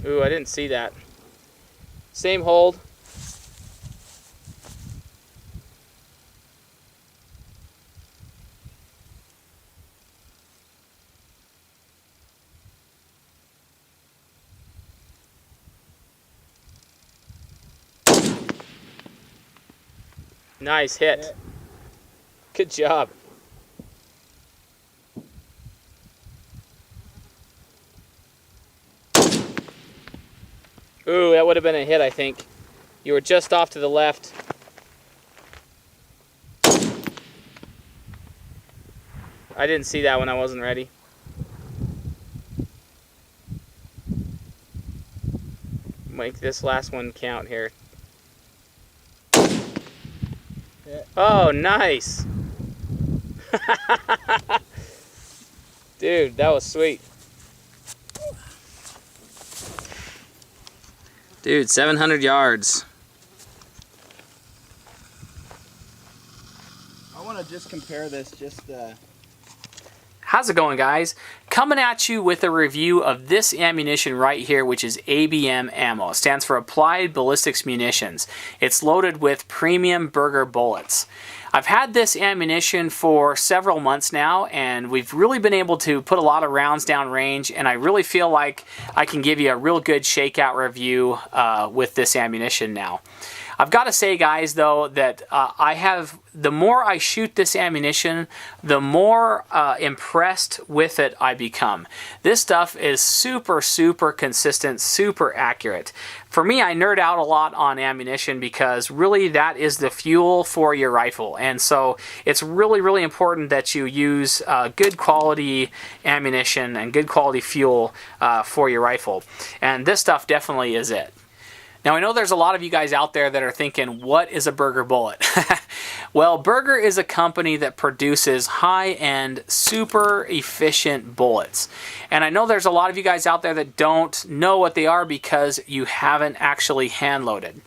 Ooh, I didn't see that. Same hold. Nice hit. Good job. Ooh, that would have been a hit, I think. You were just off to the left. I didn't see that when I wasn't ready. Make this last one count here. Yeah. Oh, nice. Dude, that was sweet. Dude, 700 yards. I want to just compare this, How's it going, guys? Coming at you with a review of this ammunition right here, which is ABM ammo. It stands for Applied Ballistics Munitions. It's loaded with premium Berger bullets. I've had this ammunition for several months now, and we've really been able to put a lot of rounds down range, and I really feel like I can give you a real good shakeout review with this ammunition now. I've got to say, guys, though, that the more I shoot this ammunition, the more impressed with it I become. This stuff is super, super consistent, super accurate. For me, I nerd out a lot on ammunition because really that is the fuel for your rifle. And so it's really, really important that you use good quality ammunition and good quality fuel for your rifle. And this stuff definitely is it. Now, I know there's a lot of you guys out there that are thinking, what is a Berger bullet? Well, Berger is a company that produces high-end, super efficient bullets. And I know there's a lot of you guys out there that don't know what they are because you haven't actually hand-loaded.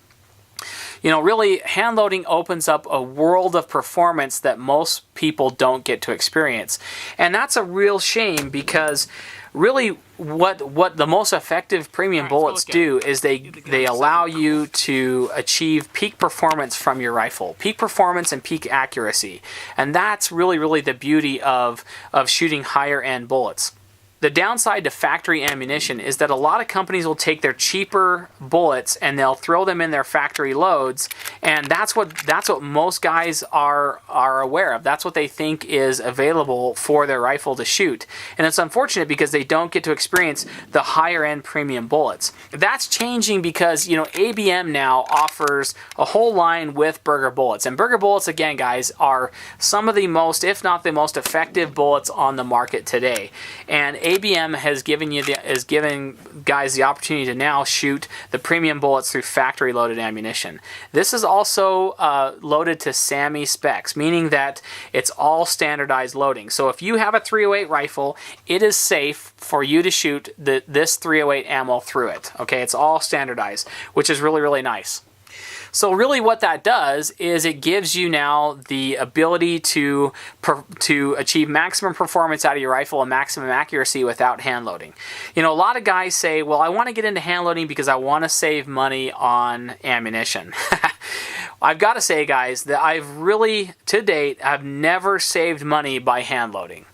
You know, really, hand loading opens up a world of performance that most people don't get to experience. And that's a real shame because really what the most effective premium bullets do is they allow you to achieve peak performance from your rifle. Peak performance and peak accuracy. And that's really, really the beauty of shooting higher end bullets. The downside to factory ammunition is that a lot of companies will take their cheaper bullets and they'll throw them in their factory loads, and that's what most guys are aware of. That's what they think is available for their rifle to shoot. And it's unfortunate because they don't get to experience the higher end premium bullets. That's changing because, you know, ABM now offers a whole line with Berger bullets. And Berger bullets, again, guys, are some of the most, if not the most effective bullets on the market today. And ABM has given guys the opportunity to now shoot the premium bullets through factory loaded ammunition. This is also loaded to SAMI specs, meaning that it's all standardized loading. So if you have a 308 rifle, it is safe for you to shoot this 308 ammo through it. Okay, it's all standardized, which is really, really nice. So really what that does is it gives you now the ability to achieve maximum performance out of your rifle and maximum accuracy without hand loading. You know, a lot of guys say, well, I want to get into hand loading because I want to save money on ammunition. I've got to say, guys, that I've really, to date, I've never saved money by hand loading.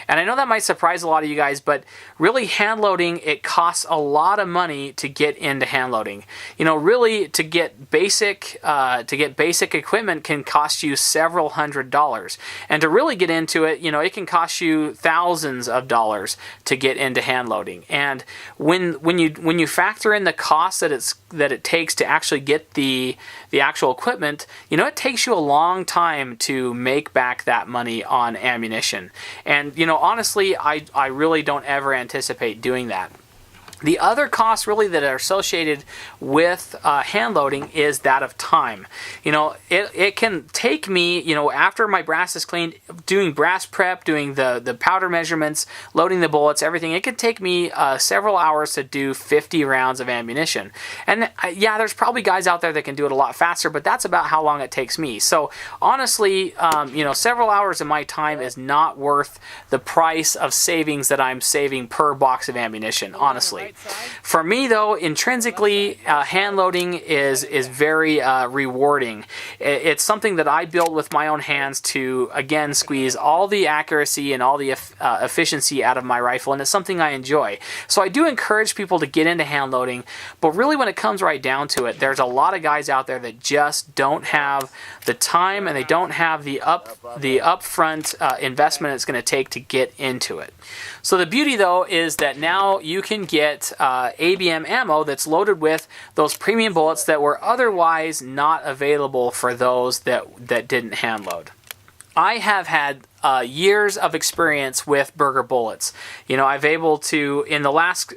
And I know that might surprise a lot of you guys, but really hand loading, it costs a lot of money to get into hand loading. You know, really to get basic equipment can cost you several $100s. And to really get into it, you know, it can cost you thousands of dollars to get into hand loading. And when you factor in the cost that it takes to actually get the actual equipment, you know, it takes you a long time to make back that money on ammunition. And you know, honestly, I really don't ever anticipate doing that. The other costs really that are associated with hand loading is that of time. You know, it can take me, you know, after my brass is cleaned, doing brass prep, doing the powder measurements, loading the bullets, everything, it could take me several hours to do 50 rounds of ammunition. And yeah, there's probably guys out there that can do it a lot faster, but that's about how long it takes me. So honestly, you know, several hours of my time is not worth the price of savings that I'm saving per box of ammunition, honestly. For me, though, intrinsically, hand loading is very rewarding. It's something that I build with my own hands to, again, squeeze all the accuracy and all the efficiency out of my rifle, and it's something I enjoy. So I do encourage people to get into hand loading, but really when it comes right down to it, there's a lot of guys out there that just don't have the time and they don't have the upfront investment it's going to take to get into it. So the beauty, though, is that now you can get ABM ammo that's loaded with those premium bullets that were otherwise not available for those that didn't hand load. I have had years of experience with Berger bullets. You know, I've able to, in the last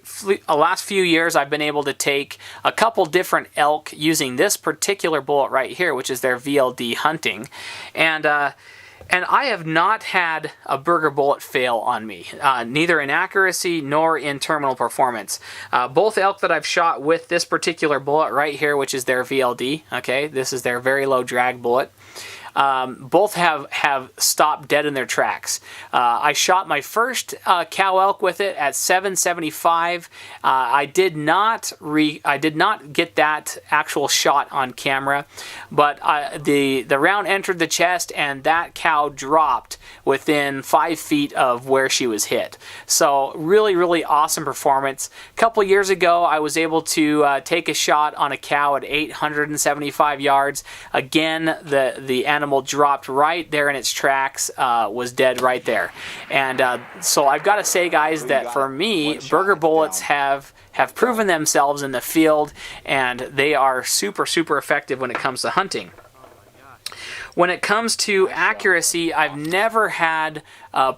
few years, I've been able to take a couple different elk using this particular bullet right here, which is their VLD hunting, and I have not had a Berger bullet fail on me, neither in accuracy nor in terminal performance. Both elk that I've shot with this particular bullet right here, which is their VLD, okay, this is their very low drag bullet, both have stopped dead in their tracks. I shot my first cow elk with it at 775. I did not get that actual shot on camera, but the round entered the chest and that cow dropped within 5 feet of where she was hit. So really awesome performance. A couple years ago, I was able to take a shot on a cow at 875 yards. Again, the animal dropped right there in its tracks, was dead right there. And so I've got to say, guys, that for me, Berger bullets have proven themselves in the field, and they are super effective when it comes to hunting. When it comes to accuracy, I've never had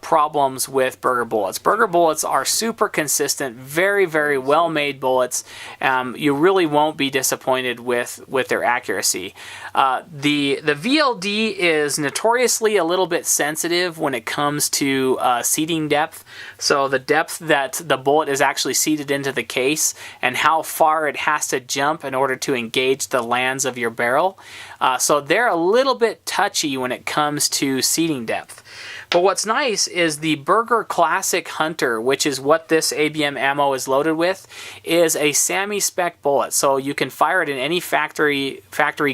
problems with Berger bullets. Berger bullets are super consistent, very well-made bullets. You really won't be disappointed with their accuracy. The VLD is notoriously a little bit sensitive when it comes to seating depth. So the depth that the bullet is actually seated into the case and how far it has to jump in order to engage the lands of your barrel. So they're a little bit touchy when it comes to seating depth. But what's nice is the Berger Classic Hunter, which is what this ABM ammo is loaded with, is a SAMI spec bullet. So you can fire it in any factory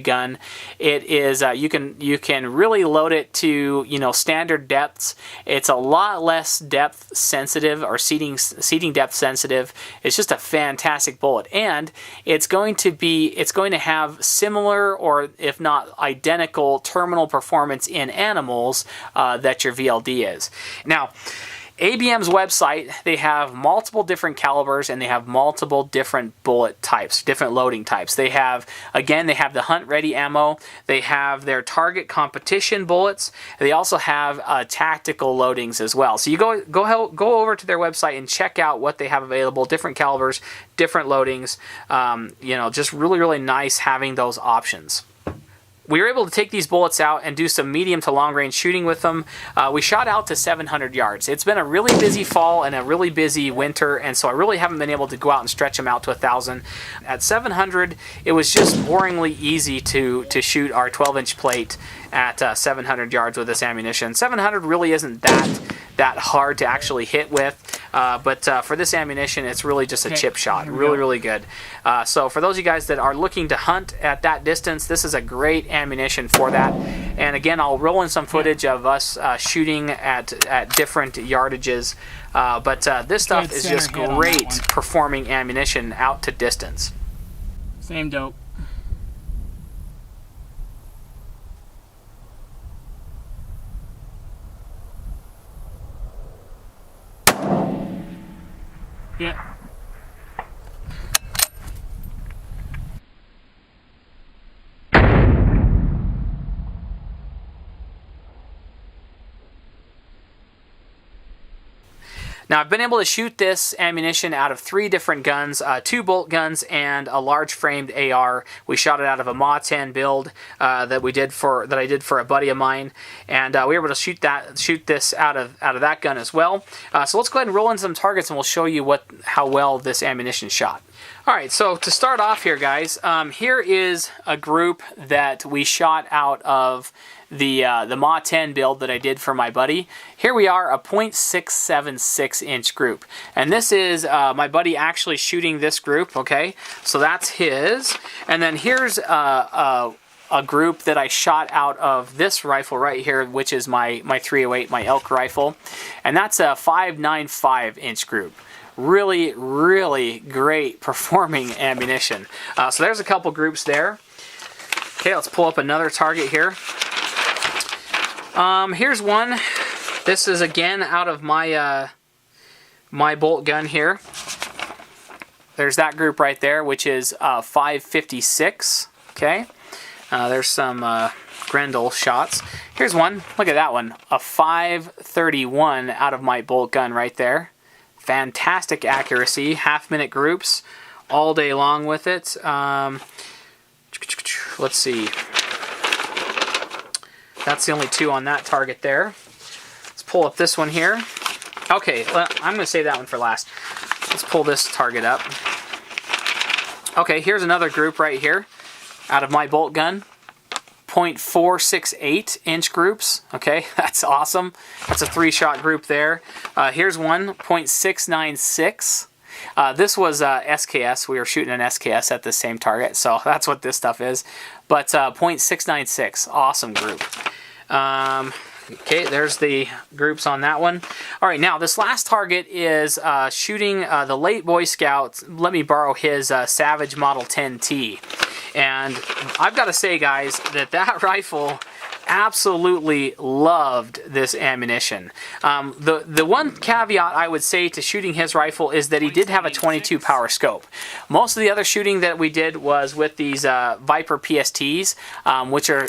gun. It is you can really load it to, you know, standard depths. It's a lot less depth sensitive or seating depth sensitive. It's just a fantastic bullet, and it's going to have similar, or if not identical, terminal performance in animals that your VLD is. Now, ABM's website, they have multiple different calibers and they have multiple different bullet types, different loading types. They have the hunt ready ammo, they have their target competition bullets, they also have tactical loadings as well. So you go over to their website and check out what they have available, different calibers, different loadings. You know, just really nice having those options. We were able to take these bullets out and do some medium to long range shooting with them. We shot out to 700 yards. It's been a really busy fall and a really busy winter, and so I really haven't been able to go out and stretch them out to 1,000. At 700, it was just boringly easy to shoot our 12-inch plate at 700 yards with this ammunition. 700 really isn't that hard to actually hit with, but for this ammunition, it's really just a chip shot. Really good. So for those of you guys that are looking to hunt at that distance, this is a great ammunition for that. And again, I'll roll in some footage of us shooting at different yardages, but this stuff is just great performing ammunition out to distance. Same dope. Yeah. Now, I've been able to shoot this ammunition out of 3 different guns, 2 bolt guns and a large framed AR. We shot it out of a Ma-10 build that I did for a buddy of mine, and we were able to shoot this out of that gun as well. So let's go ahead and roll in some targets, and we'll show you how well this ammunition shot. All right, so to start off here, guys, here is a group that we shot out of the Ma 10 build that I did for my buddy. Here we are, a .676 inch group, and this is my buddy actually shooting this group. Okay, so that's his, and then here's a group that I shot out of this rifle right here, which is my 308, my elk rifle, and that's a 5.95 inch group. Really, really great performing ammunition. So there's a couple groups there. Okay, let's pull up another target here. Here's one. This is again out of my my bolt gun here. There's that group right there, which is 5.56. Okay, there's some Grendel shots. Here's one. Look at that one. A 5.31 out of my bolt gun right there. Fantastic accuracy, half-minute groups all day long with it. Let's see. That's the only two on that target there. Let's pull up this one here. Okay, I'm going to save that one for last. Let's pull this target up. Okay, here's another group right here out of my bolt gun. .468 inch groups. Okay, that's awesome. That's a 3-shot group there. Here's one, .696. This was SKS. We were shooting an SKS at the same target, so that's what this stuff is. But .696, awesome group. Okay, there's the groups on that one. All right, now this last target is shooting the late Boy Scout. Let me borrow his Savage Model 10T. And I've got to say, guys, that rifle absolutely loved this ammunition. The one caveat I would say to shooting his rifle is that he did have a 22 power scope. Most of the other shooting that we did was with these Viper PSTs,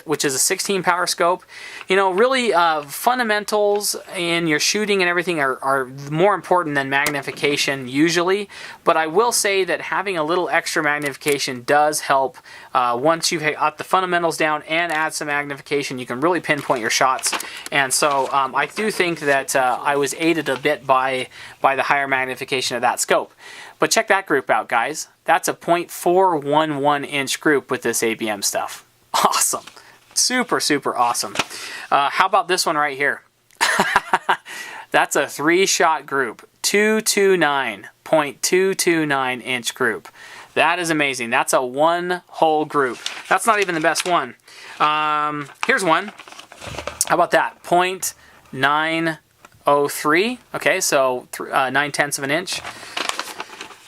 which is a 16 power scope. You know, really fundamentals in your shooting and everything are more important than magnification usually, but I will say that having a little extra magnification does help. Once you've got the fundamentals down and add some magnification, you can really pinpoint your shots. And so I do think that I was aided a bit by the higher magnification of that scope. But check that group out, guys. That's a .411 inch group with this ABM stuff. Awesome. Super, super awesome. How about this one right here? That's a 3-shot group. 229 inch group. That is amazing. That's a one whole group. That's not even the best one. Here's one. How about that? .903. Okay, so 9/10 of an inch.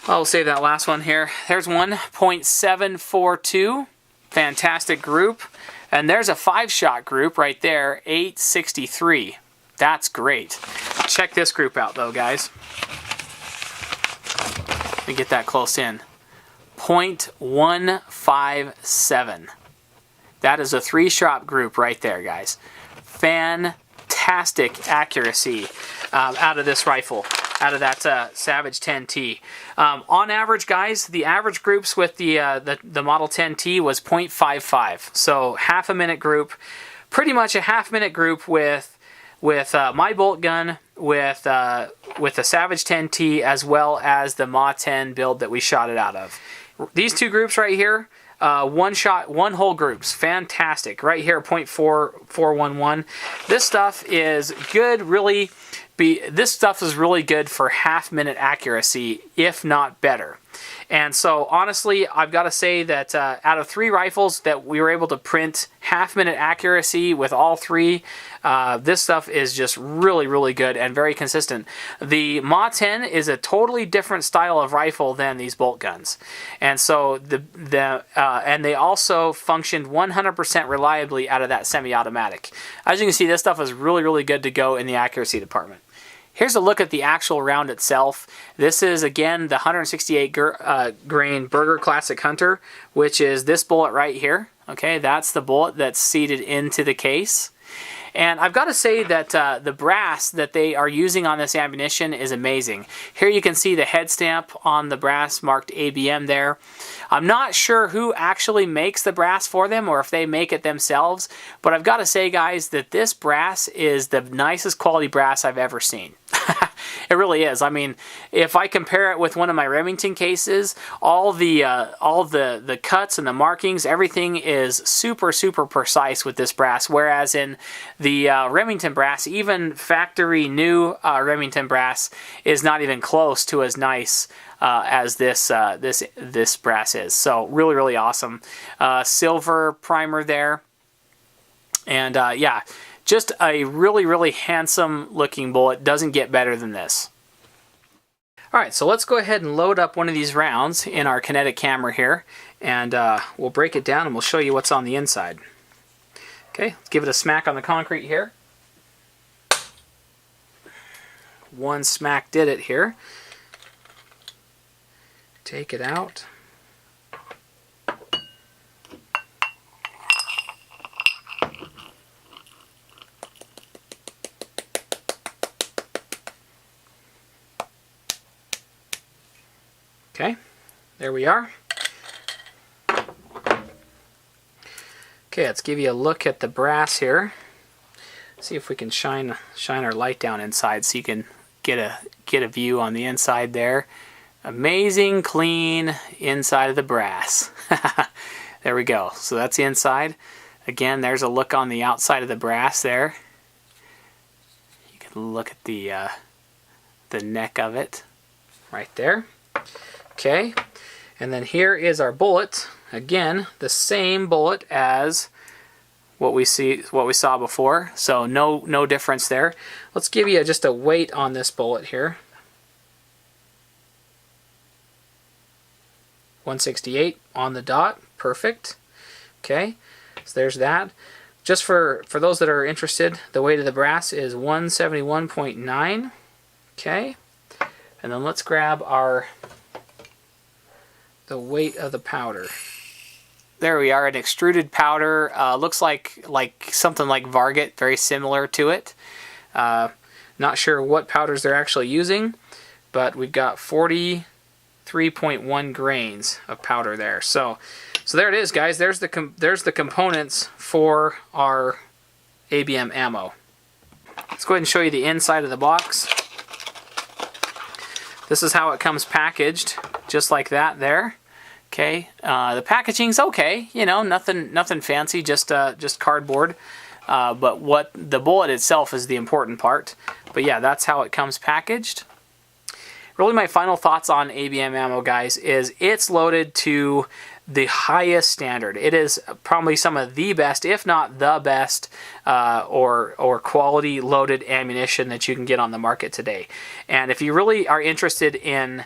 I'll save that last one here. There's one. .742. Fantastic group. And there's a 5-shot group right there. 863. That's great. Check this group out though, guys. Let me get that close in. .157. That is a 3-shot group right there, guys. Fantastic accuracy out of this rifle, out of that Savage 10T. On average, guys, the average groups with the Model 10T was .55. So half a minute group, pretty much a half-minute group with my bolt gun, with the Savage 10T, as well as the Ma 10 build that we shot it out of. These two groups right here, one whole groups, fantastic. Right here, .411. This stuff is good, really. This stuff is really good for half-minute accuracy, if not better. And so, honestly, I've got to say that out of 3 rifles that we were able to print half-minute accuracy with all 3, this stuff is just really, really good and very consistent. The Ma 10 is a totally different style of rifle than these bolt guns. And so, and they also functioned 100% reliably out of that semi-automatic. As you can see, this stuff is really, really good to go in the accuracy department. Here's a look at the actual round itself. This is, again, the 168 grain Berger Classic Hunter, which is this bullet right here. Okay, that's the bullet that's seated into the case. And I've got to say that the brass that they are using on this ammunition is amazing. Here you can see the head stamp on the brass marked ABM there. I'm not sure who actually makes the brass for them or if they make it themselves, but I've got to say, guys, that this brass is the nicest quality brass I've ever seen. It really is. I mean, if I compare it with one of my Remington cases, all the cuts and the markings, everything is super precise with this brass. Whereas in the Remington brass, even factory new Remington brass is not even close to as nice as this brass is. So really awesome. Silver primer there, and yeah, just a really handsome looking bullet. Doesn't get better than this. Alright, so let's go ahead and load up one of these rounds in our kinetic camera here, and we'll break it down and we'll show you what's on the inside. Okay, let's give it a smack on the concrete here. One smack did it here. Take it out. Okay, there we are. Okay, let's give you a look at the brass here. See if we can shine our light down inside so you can get a view on the inside there. Amazing clean inside of the brass. There we go. So that's the inside. Again, there's a look on the outside of the brass there. You can look at the neck of it right there. Okay, and then here is our bullet. Again, the same bullet as what we saw before. So no difference there. Let's give you just a weight on this bullet here. 168 on the dot. Perfect. Okay, so there's that. Just for those that are interested, the weight of the brass is 171.9. Okay, and then let's grab the weight of the powder. There we are, an extruded powder. Looks like something like Berger, very similar to it. Not sure what powders they're actually using, but we've got 43.1 grains of powder there. So there it is, guys. There's the components for our ABM ammo. Let's go ahead and show you the inside of the box. This is how it comes packaged, just like that there. Okay, the packaging's okay, you know, nothing fancy, just cardboard. But what the bullet itself is the important part. But yeah, that's how it comes packaged. Really, my final thoughts on ABM ammo, guys, is it's loaded to the highest standard. It is probably some of the best, if not the best, or quality loaded ammunition that you can get on the market today. And if you really are interested in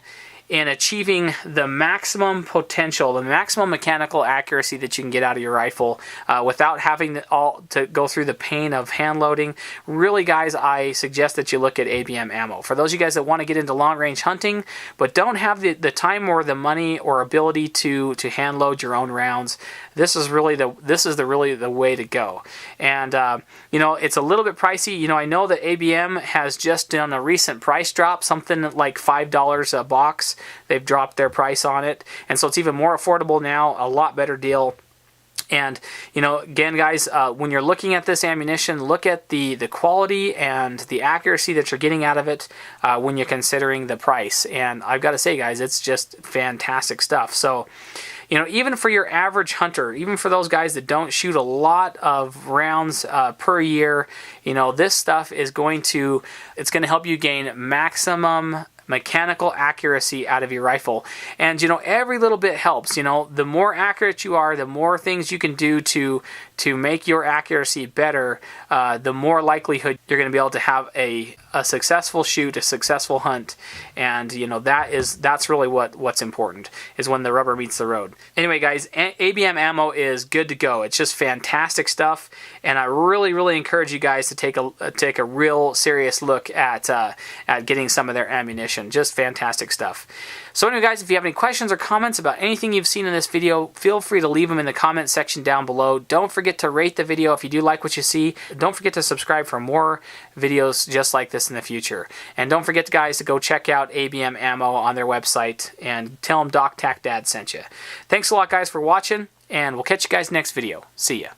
achieving the maximum potential, the maximum mechanical accuracy that you can get out of your rifle without having to go through the pain of hand loading, really, guys, I suggest that you look at ABM ammo. For those of you guys that want to get into long-range hunting but don't have the time or the money or ability to hand load your own rounds, this is really the way to go. And you know, it's a little bit pricey. You know, I know that ABM has just done a recent price drop, something like $5 a box. They've dropped their price on it, and so it's even more affordable now. A lot better deal. And you know, again, guys, when you're looking at this ammunition, look at the quality and the accuracy that you're getting out of it when you're considering the price. And I've got to say, guys, it's just fantastic stuff. So, you know, even for your average hunter, even for those guys that don't shoot a lot of rounds per year, you know, this stuff is going to help you gain maximum mechanical accuracy out of your rifle. And you know, every little bit helps. You know, the more accurate you are, the more things you can do to make your accuracy better, the more likelihood you're going to be able to have a successful shoot, a successful hunt. And you know, that's really what's important, is when the rubber meets the road. Anyway, guys, ABM ammo is good to go. It's just fantastic stuff, and I really encourage you guys to take a real serious look at getting some of their ammunition. Just fantastic stuff. So anyway, guys, if you have any questions or comments about anything you've seen in this video, feel free to leave them in the comment section down below. Don't forget to rate the video if you do like what you see. Don't forget to subscribe for more videos just like this in the future. And don't forget, guys, to go check out ABM Ammo on their website and tell them DocTacDad sent you. Thanks a lot, guys, for watching, and we'll catch you guys next video. See ya.